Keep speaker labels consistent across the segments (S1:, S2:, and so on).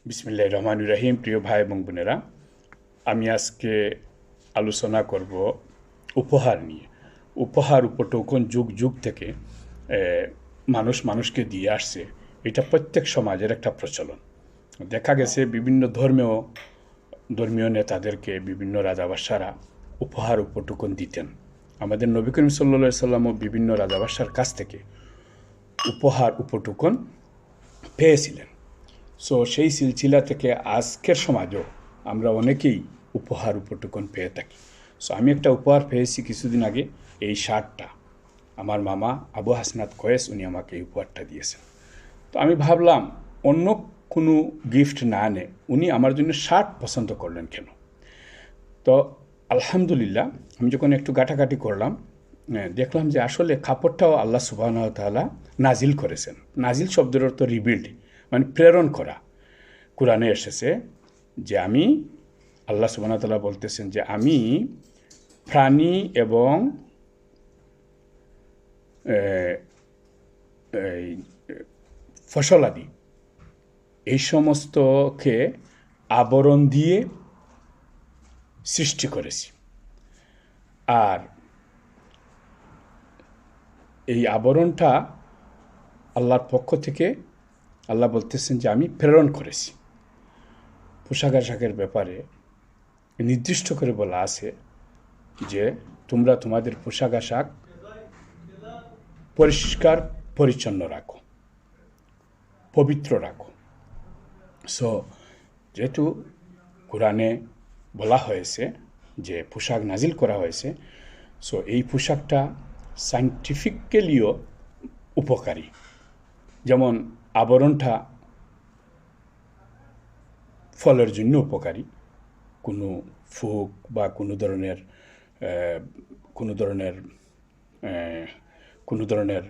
S1: বিসমিল্লাহির রহমানির রহিম। প্রিয় ভাই এবং বোনেরা, আমি আজকে আলোচনা করব উপহার নিয়ে। উপহার উপটোকন যুগ যুগ থেকে মানুষ মানুষকে দিয়ে আসছে। এটা প্রত্যেক সমাজের একটা প্রচলন। দেখা গেছে বিভিন্ন ধর্মীয় নেতাদেরকে বিভিন্ন রাজাবাদশারা উপহার উপটোকন দিতেন। আমাদের নবী করিম সাল্লাল্লাহু সাল্লামও বিভিন্ন রাজাবাদশার কাছ থেকে উপহার উপটোকন পেয়েছিলেন। সো সেই সিলসিলা থেকে আজকের সমাজও আমরা অনেকেই উপহার উপটোকন পেয়ে থাকি। সো আমি একটা উপহার পেয়েছি কিছুদিন আগে, এই শার্টটা। আমার মামা আবু হাসনাত কয়েস উনি আমাকে এই উপহারটা দিয়েছেন। তো আমি ভাবলাম অন্য কোনো গিফট না নে, উনি আমার জন্য শার্ট পছন্দ করলেন কেন। তো আলহামদুলিল্লাহ আমি যখন একটু ঘাটাঘাটি করলাম, দেখলাম যে আসলে কাপড়টাও আল্লাহ সুবহানাহু ওয়া তাআলা নাজিল করেছেন। নাজিল শব্দের অর্থ রিবিল্ড, মানে প্রেরণ করা। কোরআনে এসেছে যে আমি, আল্লাহ সুবহানাহু ওয়া তাআলা বলতেছেন যে আমি প্রাণী এবং ফসলাদি এই সমস্তকে আবরণ দিয়ে সৃষ্টি করেছি। আর এই আবরণটা আল্লাহর পক্ষ থেকে আল্লাহ বলতেছেন যে আমি প্রেরণ করেছি। পোশাক আশাকের ব্যাপারে নির্দিষ্ট করে বলা আছে যে তোমরা তোমাদের পোশাক আশাক পরিষ্কার পরিচ্ছন্ন রাখো, পবিত্র রাখো। সো যেহেতু কোরআনে বলা হয়েছে যে পোশাক নাজিল করা হয়েছে, সো এই পোশাকটা সায়েন্টিফিক্যালিও উপকারী। যেমন আবরণটা ফলের জন্য উপকারী। কোনো ফুক বা কোনো ধরনের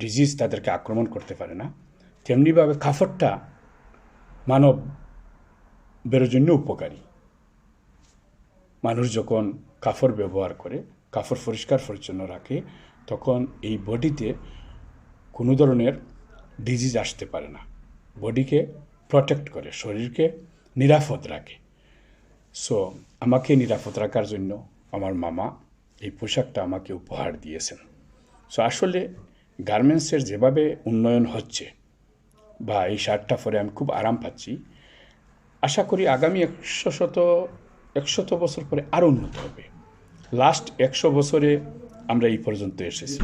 S1: ডিজিজ তাদেরকে আক্রমণ করতে পারে না। তেমনিভাবে কাপড়টা মানবের জন্য উপকারী। মানুষ যখন কাপড় ব্যবহার করে, কাপড় পরিষ্কার পরিচ্ছন্ন রাখে, তখন এই বডিতে কোনো ধরনের ডিজিজ আসতে পারে না। বডিকে প্রটেক্ট করে, শরীরকে নিরাপদ রাখে। সো আমাকে নিরাপদ রাখার জন্য আমার মামা এই পোশাকটা আমাকে উপহার দিয়েছেন। সো আসলে গার্মেন্টসের যেভাবে উন্নয়ন হচ্ছে, বা এই শার্টটা পরে আমি খুব আরাম পাচ্ছি, আশা করি আগামী 100 বছর পরে আরও উন্নত হবে। লাস্ট 100 বছরে আমরা এই পর্যন্ত এসেছি।